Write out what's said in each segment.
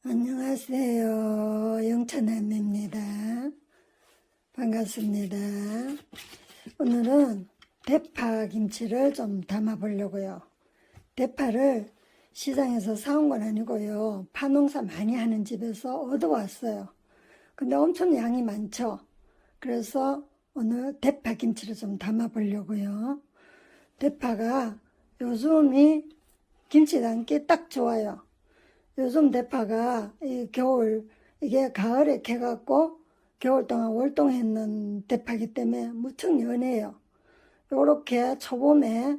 안녕하세요. 영천남입니다. 반갑습니다. 오늘은 대파 김치를 좀 담아 보려고요. 대파를 시장에서 사온 건 아니고요. 파농사 많이 하는 집에서 얻어왔어요. 근데 엄청 양이 많죠. 그래서 오늘 대파 김치를 좀 담아 보려고요. 대파가 요즘이 김치 담기 딱 좋아요. 요즘 대파가 이게 가을에 캐갖고 겨울 동안 월동했는 대파기 때문에 무척 연해요. 요렇게 초봄에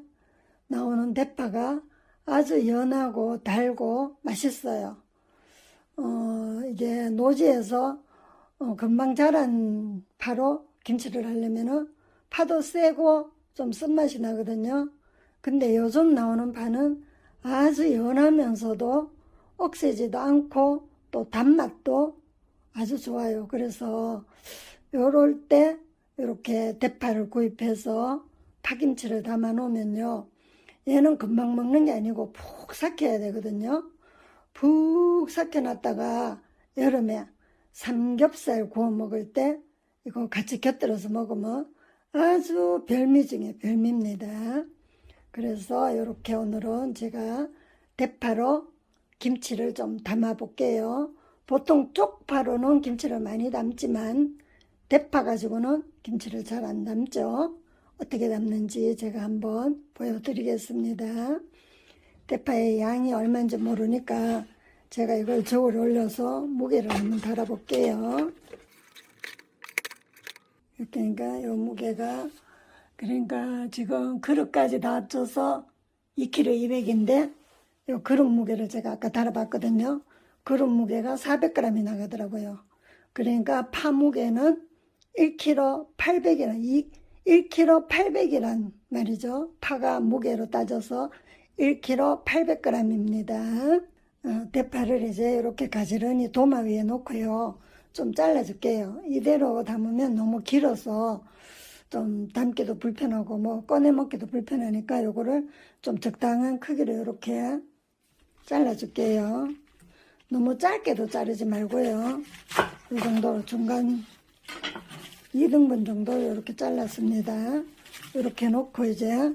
나오는 대파가 아주 연하고 달고 맛있어요. 이게 노지에서 금방 자란 파로 김치를 하려면은 파도 세고 좀 쓴맛이 나거든요. 근데 요즘 나오는 파는 아주 연하면서도 억세지도 않고 또 단맛도 아주 좋아요. 그래서 요럴 때 이렇게 대파를 구입해서 파김치를 담아 놓으면요. 얘는 금방 먹는 게 아니고 푹 삭혀야 되거든요. 푹 삭혀 놨다가 여름에 삼겹살 구워 먹을 때 이거 같이 곁들여서 먹으면 아주 별미 중에 별미입니다. 그래서 이렇게 오늘은 제가 대파로 김치를 좀 담아 볼게요. 보통 쪽파로는 김치를 많이 담지만 대파 가지고는 김치를 잘 안 담죠. 어떻게 담는지 제가 한번 보여드리겠습니다. 대파의 양이 얼마인지 모르니까 제가 이걸 저울에 올려서 무게를 한번 달아 볼게요. 그러니까 이 무게가 그러니까 지금 그릇까지 다 합쳐서 2kg 200인데 이 그릇 무게를 제가 아까 달아봤거든요. 그릇 무게가 400g이 나가더라고요. 그러니까 파 무게는 1kg 800이란 1kg 800이란 말이죠. 파가 무게로 따져서 1kg 800g입니다. 대파를 이제 이렇게 가지런히 도마 위에 놓고요. 좀 잘라줄게요. 이대로 담으면 너무 길어서 좀 담기도 불편하고 뭐 꺼내 먹기도 불편하니까 요거를 좀 적당한 크기로 이렇게 잘라줄게요. 너무 짧게도 자르지 말고요. 이 정도로 중간 2등분 정도 이렇게 잘랐습니다. 이렇게 놓고 이제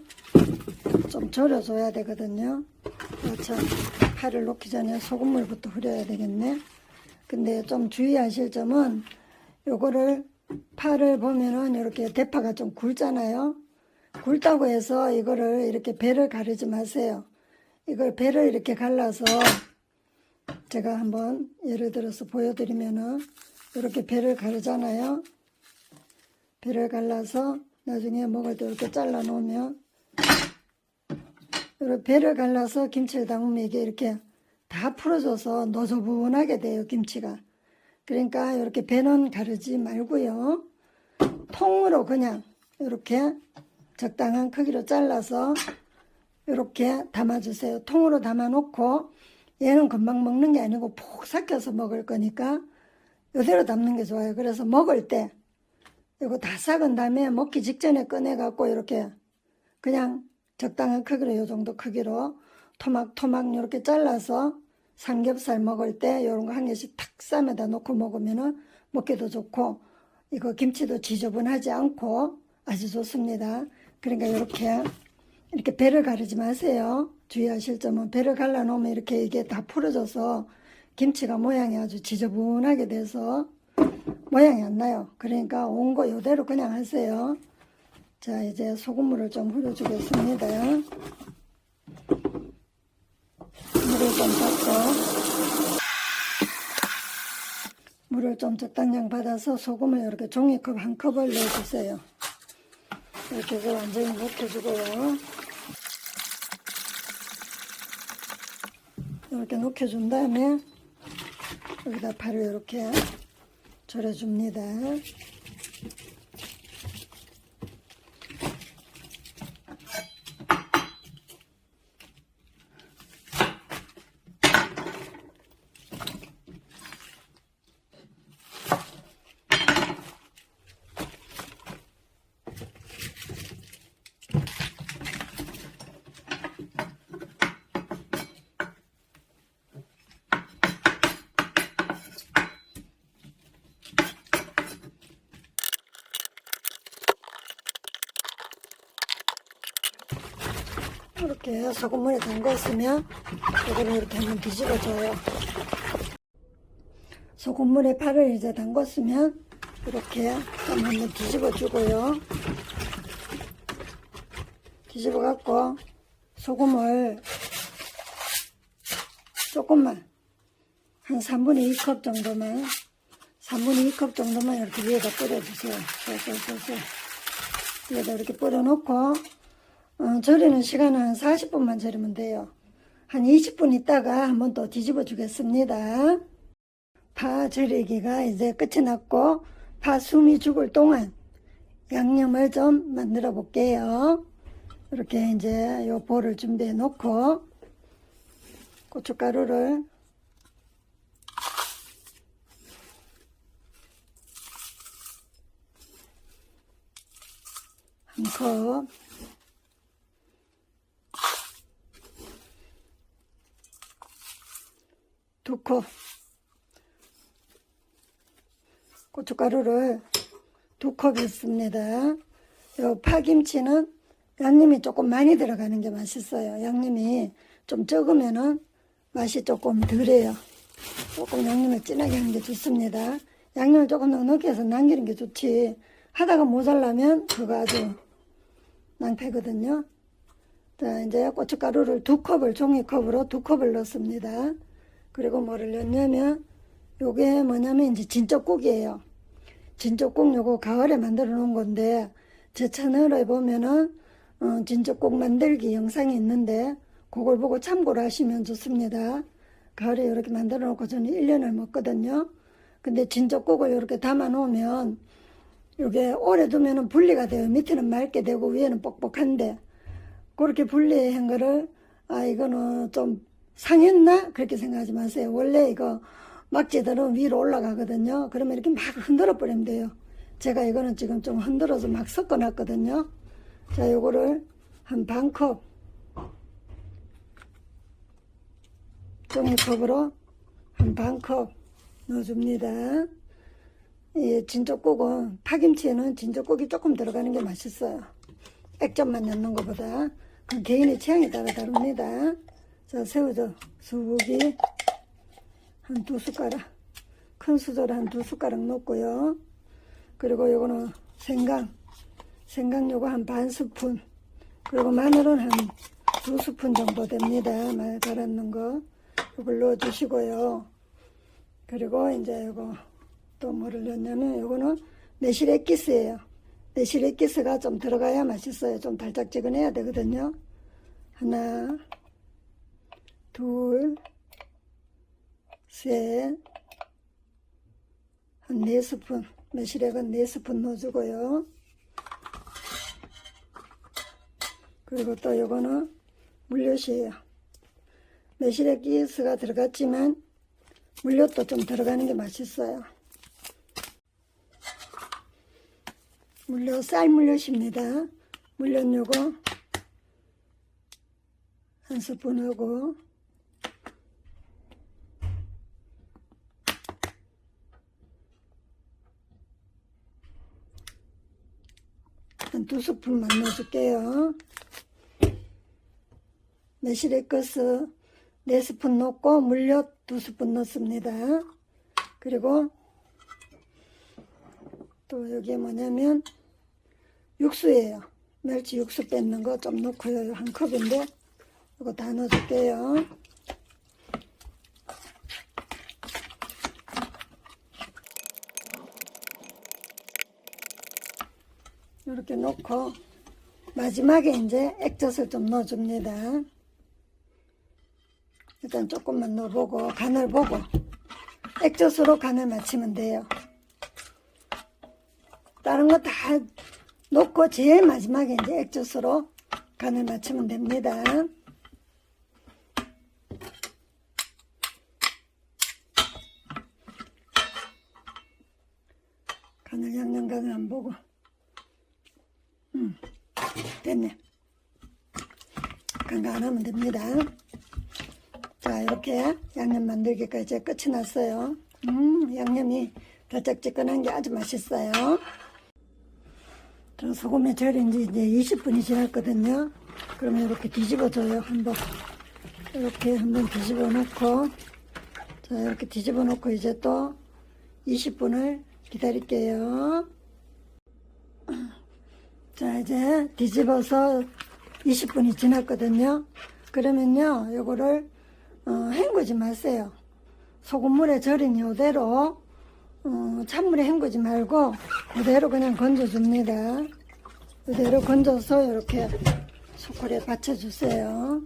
좀 절여줘야 되거든요. 참 파를 놓기 전에 소금물부터 흐려야 되겠네. 근데 좀 주의하실 점은 요거를 파를 보면은 이렇게 대파가 좀 굵잖아요. 굵다고 해서 이거를 이렇게 배를 가르지 마세요. 이걸 배를 이렇게 갈라서 제가 한번 예를 들어서 보여드리면은 이렇게 배를 가르잖아요. 배를 갈라서 나중에 먹을 때 이렇게 잘라 놓으면 이렇게 배를 갈라서 김치를 담으면 이게 이렇게 다 풀어져서 너저분하게 돼요, 김치가. 그러니까 이렇게 배는 가르지 말고요. 통으로 그냥 이렇게 적당한 크기로 잘라서 이렇게 담아주세요. 통으로 담아 놓고 얘는 금방 먹는 게 아니고 푹 삭혀서 먹을 거니까 이대로 담는 게 좋아요. 그래서 먹을 때 이거 다 삭은 다음에 먹기 직전에 꺼내 갖고 이렇게 그냥 적당한 크기로 이 정도 크기로 토막토막 이렇게 잘라서 삼겹살 먹을 때 이런 거 한 개씩 탁 쌈에다 놓고 먹으면은 먹기도 좋고 이거 김치도 지저분하지 않고 아주 좋습니다. 그러니까 이렇게 배를 가르지 마세요. 주의하실 점은 배를 갈라 놓으면 이렇게 이게 다 풀어져서 김치가 모양이 아주 지저분하게 돼서 모양이 안 나요. 그러니까 온 거 이대로 그냥 하세요. 자, 이제 소금물을 좀 흐려주겠습니다. 물을 좀 적당량 받아서 소금을 이렇게 종이컵 한 컵을 넣어주세요. 이렇게 해서 완전히 녹여주고요. 이렇게 녹여준 다음에 여기다 파를 이렇게 절여줍니다. 이렇게 소금물에 담갔으면 이거를 이렇게 한번 뒤집어줘요. 소금물에 파를 이제 담갔으면 이렇게 좀 한번 뒤집어주고요. 뒤집어갖고 소금을 조금만 한 3분의 2컵 정도만 3분의 2컵 정도만 이렇게 위에다 뿌려주세요. 쏠쏠쏠쏠 위에다 이렇게 뿌려놓고 절이는 시간은 한 40분만 절이면 돼요. 한 20분 있다가 한번 또 뒤집어 주겠습니다. 파 절이기가 이제 끝이 났고 파 숨이 죽을 동안 양념을 좀 만들어 볼게요. 이렇게 이제 요 볼을 준비해 놓고 고춧가루를 한 컵, 두 컵, 고춧가루를 2컵 있습니다. 요 파김치는 양념이 조금 많이 들어가는 게 맛있어요. 양념이 좀 적으면은 맛이 조금 덜해요. 조금 양념을 진하게 하는 게 좋습니다. 양념을 조금 넉넉히 해서 남기는 게 좋지. 하다가 모자라면 그거 아주 낭패거든요. 자, 이제 고춧가루를 2컵을, 종이컵으로 2컵을 넣습니다. 그리고 뭐를 넣냐면, 요게 뭐냐면 이제 진쩌국이에요. 진쩌국 요거 가을에 만들어 놓은 건데, 제 채널에 보면은, 진쩌국 만들기 영상이 있는데, 그걸 보고 참고를 하시면 좋습니다. 가을에 이렇게 만들어 놓고 저는 1년을 먹거든요. 근데 진쩌국을 이렇게 담아 놓으면, 이게 오래 두면은 분리가 돼요. 밑에는 맑게 되고 위에는 뻑뻑한데 그렇게 분리한 거를 이거는 좀 상했나? 그렇게 생각하지 마세요. 원래 이거 막지들은 위로 올라가거든요. 그러면 이렇게 막 흔들어 버리면 돼요. 제가 이거는 지금 좀 흔들어서 막 섞어 놨거든요. 자, 요거를 한 반 컵 종이컵으로 한 반 컵 넣어줍니다. 이 진쩌국은 파김치에는 진쩌국이 조금 들어가는 게 맛있어요. 액젓만 넣는 것보다. 그 개인의 취향에 따라 다릅니다. 자, 새우젓 수북이 한 2숟가락, 큰 수저를 한 2숟가락 넣고요. 그리고 요거는 생강 요거 한 반 스푼, 그리고 마늘은 한 2스푼 정도 됩니다. 마늘 갈았는 거 요걸 넣어 주시고요. 그리고 이제 요거 또 뭐를 넣냐면 요거는 매실 액기스예요. 매실 액기스가 좀 들어가야 맛있어요. 좀 달짝지근해야 되거든요. 하나, 둘, 셋, 한 4스푼, 매실액은 4스푼 넣어주고요. 그리고 또 요거는 물엿이에요. 매실 액기스가 들어갔지만 물엿도 좀 들어가는 게 맛있어요. 물엿, 쌀 물엿입니다. 물엿 요거 한 스푼 하고, 한 2스푼만 넣어줄게요. 매실액기스 4스푼 넣고 물엿 2스푼 넣습니다. 그리고 또 여기에 뭐냐면 육수예요. 멸치 육수 뺏는 거 좀 넣고요. 한 컵인데 이거 다 넣어줄게요. 이렇게 넣고 마지막에 이제 액젓을 좀 넣어줍니다. 일단 조금만 넣어보고 간을 보고 액젓으로 간을 맞추면 돼요. 다른 거 다 넣고 제일 마지막에 이제 액젓으로 간을 맞추면 됩니다. 간을 양념간을 안 보고 됐네. 간가 안 하면 됩니다. 자, 이렇게 양념 만들기까지 이제 끝이 났어요. 양념이 달짝지근한 게 아주 맛있어요. 저 소금에 절인 지 이제 20분이 지났거든요. 그러면 이렇게 뒤집어줘요. 한번 이렇게 한번 뒤집어 놓고, 자 이렇게 뒤집어 놓고 이제 또 20분을 기다릴게요. 자 이제 뒤집어서 20분이 지났거든요. 그러면요 요거를 헹구지 마세요. 소금물에 절인 이대로 찬물에 헹구지 말고 그대로 그냥 건져줍니다. 그대로 건져서 이렇게 소쿠리에 받쳐주세요.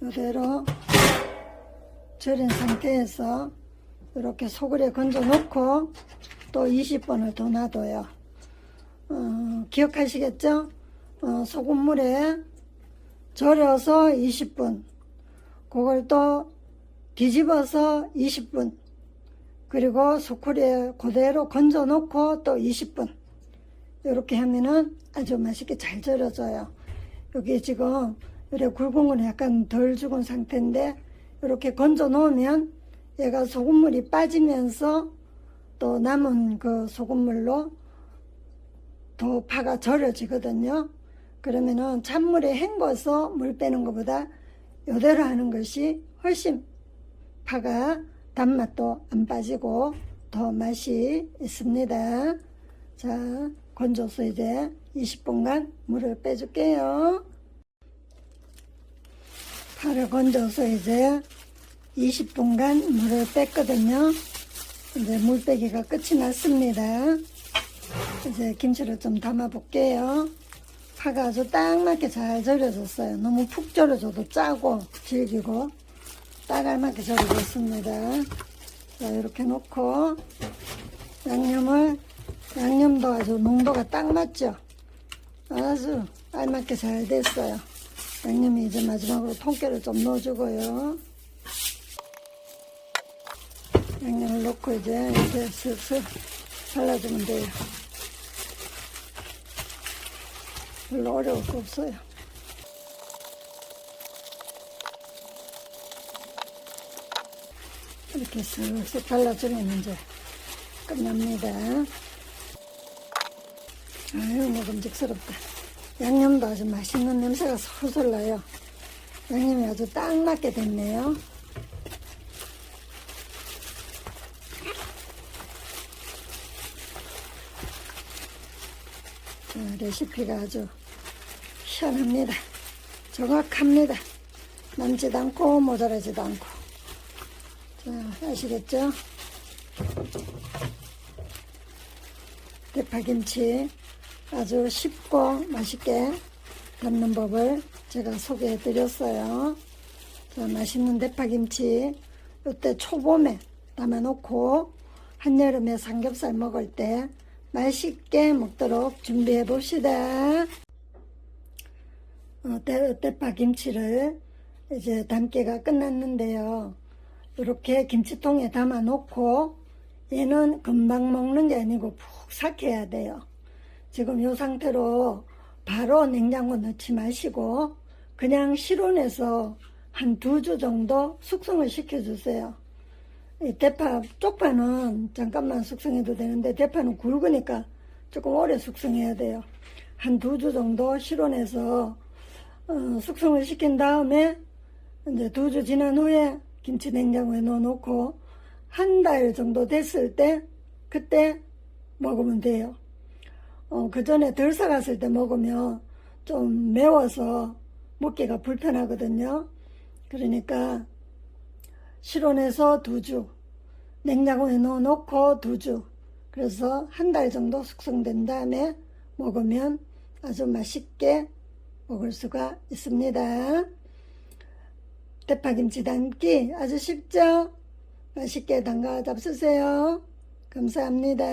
이대로 절인 상태에서 이렇게 소쿠리에 건져 놓고 또 20분을 더 놔둬요. 기억하시겠죠? 소금물에 절여서 20분, 그걸 또 뒤집어서 20분, 그리고 소쿠리에 그대로 건져 놓고 또 20분, 이렇게 하면은 아주 맛있게 잘 절여져요. 여기 지금 이렇게 굵은 건 약간 덜 죽은 상태인데 이렇게 건져 놓으면 얘가 소금물이 빠지면서 또 남은 그 소금물로 더 파가 절여지거든요. 그러면은 찬물에 헹궈서 물 빼는 것보다 이대로 하는 것이 훨씬 파가 단맛도 안 빠지고 더 맛이 있습니다. 자, 건져서 이제 20분간 물을 빼줄게요. 파를 건져서 이제 20분간 물을 뺐거든요. 이제 물 빼기가 끝이 났습니다. 이제 김치를 좀 담아 볼게요. 파가 아주 딱 맞게 잘 절여졌어요. 너무 푹 절여져도 짜고 질기고 딱 알맞게 절여졌습니다. 자, 이렇게 놓고 양념도 아주 농도가 딱 맞죠? 아주 알맞게 잘 됐어요. 양념이 이제 마지막으로 통깨를 좀 넣어주고요. 양념을 넣고 이제 이렇게 슬슬 발라주면 돼요. 별로 어려울 거 없어요. 이렇게 슬슬 발라주면 이제 끝납니다. 아유, 먹음직스럽다. 양념도 아주 맛있는 냄새가 솔솔 나요. 양념이 아주 딱 맞게 됐네요. 자, 레시피가 아주 희한합니다. 정확합니다. 남지도 않고 모자라지도 않고. 자, 아시겠죠? 대파김치 아주 쉽고 맛있게 담는 법을 제가 소개해 드렸어요. 자, 맛있는 대파김치 이때 초봄에 담아 놓고 한여름에 삼겹살 먹을 때 맛있게 먹도록 준비해 봅시다. 대파김치를 이제 담기가 끝났는데요. 이렇게 김치통에 담아 놓고 얘는 금방 먹는 게 아니고 푹 삭혀야 돼요. 지금 이 상태로 바로 냉장고 넣지 마시고 그냥 실온에서 한 2주 정도 숙성을 시켜주세요. 이 대파 쪽파는 잠깐만 숙성해도 되는데 대파는 굵으니까 조금 오래 숙성해야 돼요. 한 2주 정도 실온에서 숙성을 시킨 다음에 이제 2주 지난 후에 김치 냉장고에 넣어놓고 한 달 정도 됐을 때 그때 먹으면 돼요. 그 전에 덜 사갔을 때 먹으면 좀 매워서 먹기가 불편하거든요. 그러니까 실온에서 2주, 냉장고에 넣어놓고 2주, 그래서 한 달 정도 숙성된 다음에 먹으면 아주 맛있게 먹을 수가 있습니다. 대파김치 담기 아주 쉽죠? 맛있게 담가 잡수세요. 감사합니다.